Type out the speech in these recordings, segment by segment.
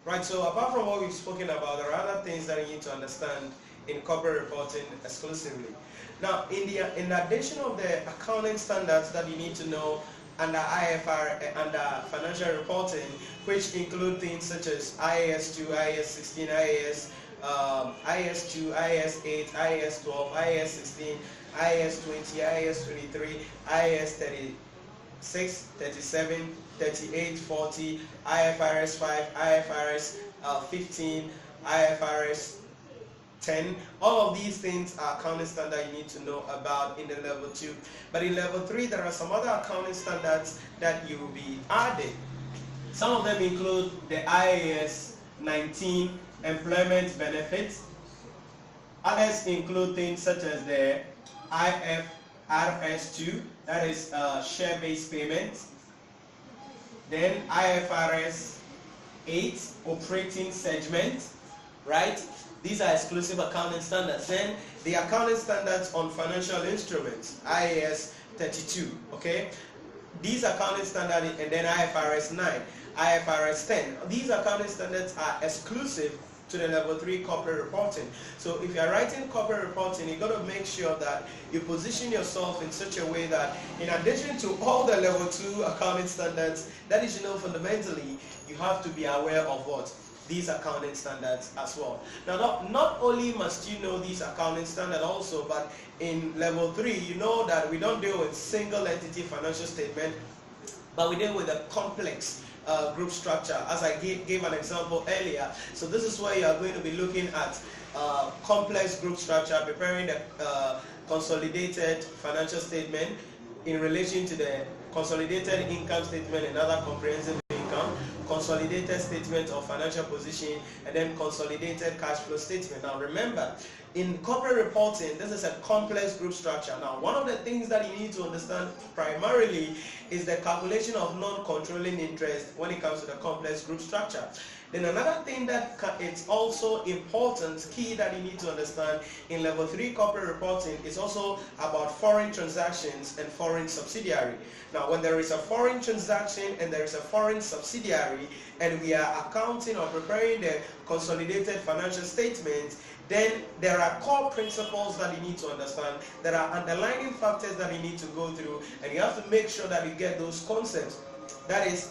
Right, so apart from what we've spoken about, there are other things that you need to understand in corporate reporting exclusively. Now, in addition of the accounting standards that you need to know under IFR, under financial reporting, which include things such as IAS 2, IAS 16, IAS 2, IAS 8, IAS 12, IAS 16, IAS 20, IAS 23, IAS 36, 37, 38, 40, IFRS 5, IFRS 15, IFRS 10. All of these things are accounting standards you need to know about in the level 2. But in level 3, there are some other accounting standards that you will be adding. Some of them include the IAS 19 employment benefits. Others include things such as the IFRS 2, that is share-based payments. Then IFRS 8, operating segment, right? These are exclusive accounting standards. Then the accounting standards on financial instruments, IAS 32, okay? These accounting standards, and then IFRS 9, IFRS 10. These accounting standards are exclusive to the level 3 corporate reporting. So if you're writing corporate reporting, you got to make sure that you position yourself in such a way that in addition to all the level 2 accounting standards, that is, fundamentally, you have to be aware of what? These accounting standards as well. Now, not only must you know these accounting standards also, but in level 3, you know that we don't deal with single entity financial statement, but we deal with a complex group structure, as I gave an example earlier. So this is where you are going to be looking at complex group structure, preparing the consolidated financial statement in relation to the consolidated income statement and other comprehensive income, consolidated statement of financial position, and then consolidated cash flow statement. Now remember, in corporate reporting, this is a complex group structure. Now, one of the things that you need to understand primarily is the calculation of non-controlling interest when it comes to the complex group structure. Then another thing that it's also important, key that you need to understand in level 3 corporate reporting is also about foreign transactions and foreign subsidiary. Now, when there is a foreign transaction and there is a foreign subsidiary, and we are accounting or preparing the consolidated financial statement, then there are core principles that you need to understand. There are underlying factors that you need to go through, and you have to make sure that you get those concepts. That is,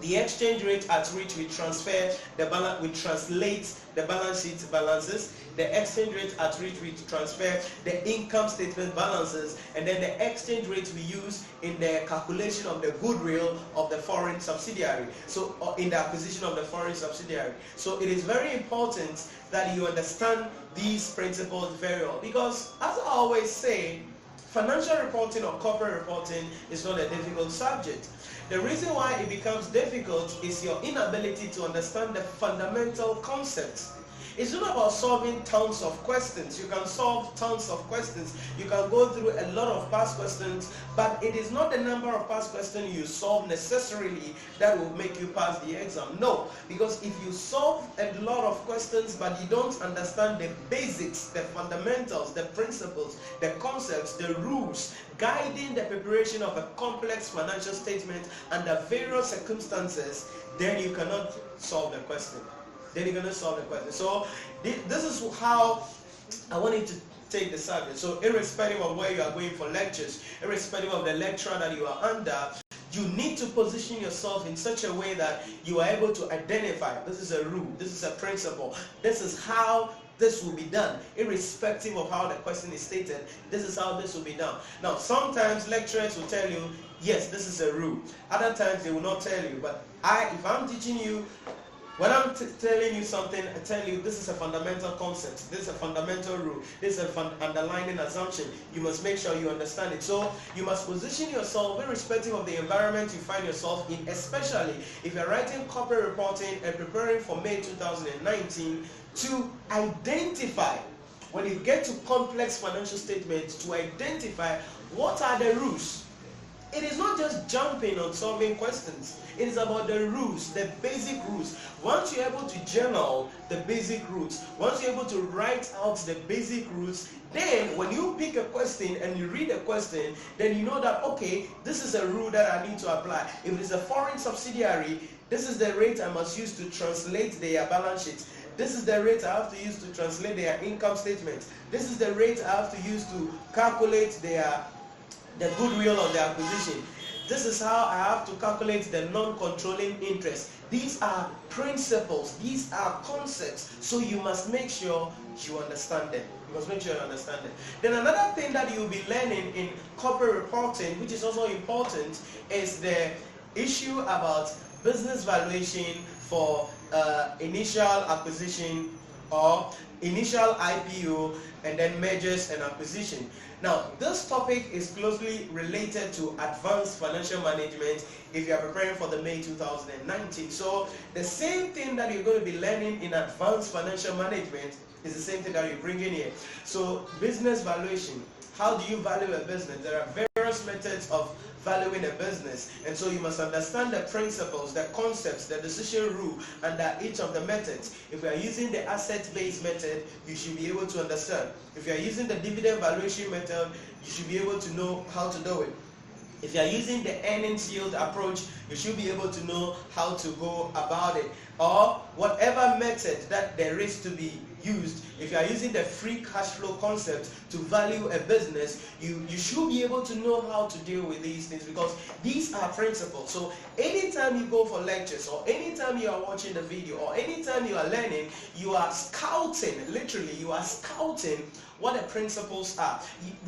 the exchange rate at which we transfer the balance, we translate the balance sheet balances, the exchange rate at which we transfer the income statement balances, and then the exchange rate we use in the calculation of the goodwill of the foreign subsidiary. So in the acquisition of the foreign subsidiary. So it is very important that you understand these principles very well, because as I always say, financial reporting or corporate reporting is not a difficult subject. The reason why it becomes difficult is your inability to understand the fundamental concepts. It's not about solving tons of questions. You can solve tons of questions. You can go through a lot of past questions, but it is not the number of past questions you solve necessarily that will make you pass the exam. No, because if you solve a lot of questions but you don't understand the basics, the fundamentals, the principles, the concepts, the rules guiding the preparation of a complex financial statement under various circumstances, then you cannot solve the question. So this is how I want you to take the subject. So irrespective of where you are going for lectures, irrespective of the lecturer that you are under, you need to position yourself in such a way that you are able to identify, this is a rule, this is a principle, this is how this will be done, irrespective of how the question is stated. This is how this will be done. Now, sometimes lecturers will tell you, yes, this is a rule. Other times they will not tell you. But if I'm teaching you, when I'm telling you something, I tell you this is a fundamental concept, this is a fundamental rule, this is an underlying assumption. You must make sure you understand it. So you must position yourself irrespective of the environment you find yourself in, especially if you're writing corporate reporting and preparing for May 2019, to identify, when you get to complex financial statements, to identify what are the rules. It is not just jumping on solving questions. It is about the rules, the basic rules. Once you're able to journal the basic rules, once you're able to write out the basic rules, then when you pick a question and you read a question, then you know that, okay, this is a rule that I need to apply. If it is a foreign subsidiary, This is the rate I must use to translate their balance sheet. This is the rate I have to use to translate their income statement. This is the rate I have to use to calculate the goodwill of the acquisition. This is how I have to calculate the non-controlling interest. These are principles. These are concepts. So you must make sure you understand them. You must make sure you understand them. Then another thing that you'll be learning in corporate reporting, which is also important, is the issue about business valuation for initial acquisition or initial IPO and then mergers and acquisition. Now, this topic is closely related to advanced financial management if you are preparing for the May 2019. So, the same thing that you're going to be learning in advanced financial management is the same thing that you bring in here. So, business valuation. How do you value a business? There are various methods of valuing a business, and so you must understand the principles, the concepts, the decision rule under each of the methods. If you are using the asset-based method, you should be able to understand. If you are using the dividend valuation method, you should be able to know how to do it. If you are using the earnings yield approach, you should be able to know how to go about it. Or whatever method that there is to be used, if you are using the free cash flow concept to value a business, you should be able to know how to deal with these things, because these are principles. So anytime you go for lectures, or anytime you are watching the video, or anytime you are learning, you are scouting, literally you are scouting what the principles are,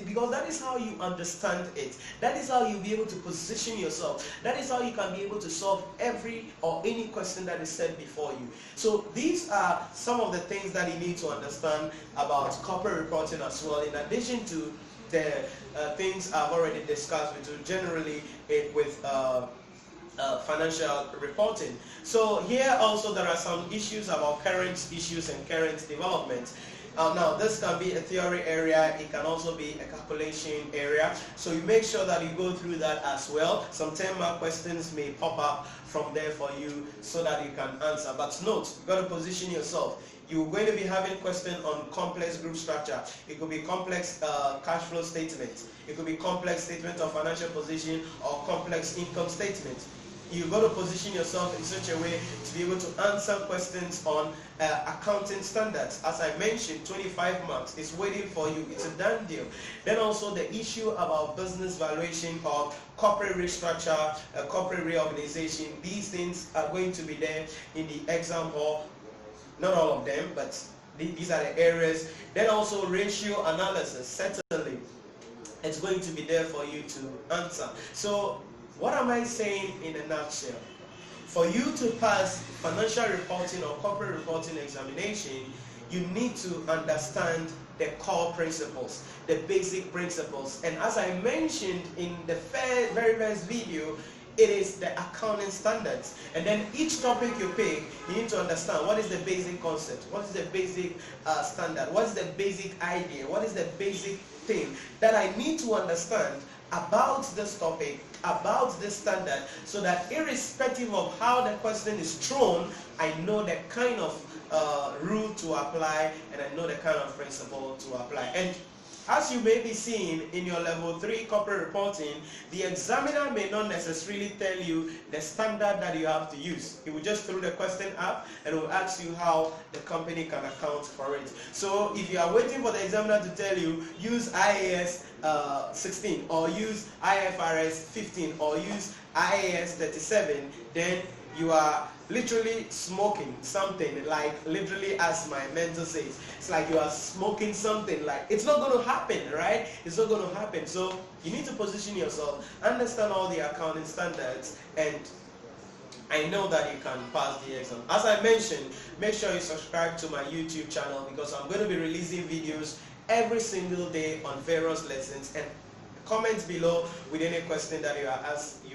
because that is how you understand it. That is how you'll be able to position yourself. That is how you can be able to solve every or any question that is said before you. So these are some of the things that you need to understand about corporate reporting as well, in addition to the things I've already discussed with you generally with financial reporting. So here also there are some issues about current issues and current developments. Now this can be a theory area, it can also be a calculation area, so you make sure that you go through that as well. Some 10-mark questions may pop up from there for you so that you can answer, but note, you've got to position yourself. You're going to be having questions on complex group structure. It could be complex cash flow statement, it could be complex statement of financial position, or complex income statement. You've got to position yourself in such a way to be able to answer questions on accounting standards. As I mentioned, 25 marks is waiting for you. It's a done deal. Then also the issue about business valuation or corporate restructure, corporate reorganization. These things are going to be there in the exam hall. Not all of them, but these are the areas. Then also ratio analysis. Certainly, it's going to be there for you to answer. So, what am I saying in a nutshell? For you to pass financial reporting or corporate reporting examination, you need to understand the core principles, the basic principles. And as I mentioned in the very first video, it is the accounting standards. And then each topic you pick, you need to understand what is the basic concept, what is the basic standard, what is the basic idea, what is the basic thing that I need to understand about this topic, about this standard, so that irrespective of how the question is thrown, I know the kind of rule to apply, and I know the kind of principle to apply. And as you may be seeing in your level 3 corporate reporting, the examiner may not necessarily tell you the standard that you have to use. He will just throw the question up and will ask you how the company can account for it. So if you are waiting for the examiner to tell you, use IAS 16 or use IFRS 15 or use IAS 37, then you are literally smoking something, like literally as my mentor says, it's like you are smoking something, like it's not going to happen, right? It's not going to happen. So you need to position yourself, understand all the accounting standards, and I know that you can pass the exam. As I mentioned, make sure you subscribe to my YouTube channel, because I'm going to be releasing videos every single day on various lessons, and comment below with any question that you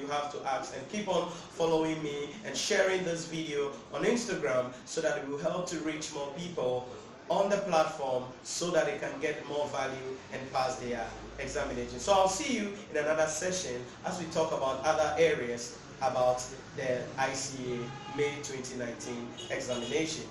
have to ask, and keep on following me and sharing this video on Instagram so that it will help to reach more people on the platform, so that they can get more value and pass their examination. So I'll see you in another session as we talk about other areas about the ICA May 2019 examination.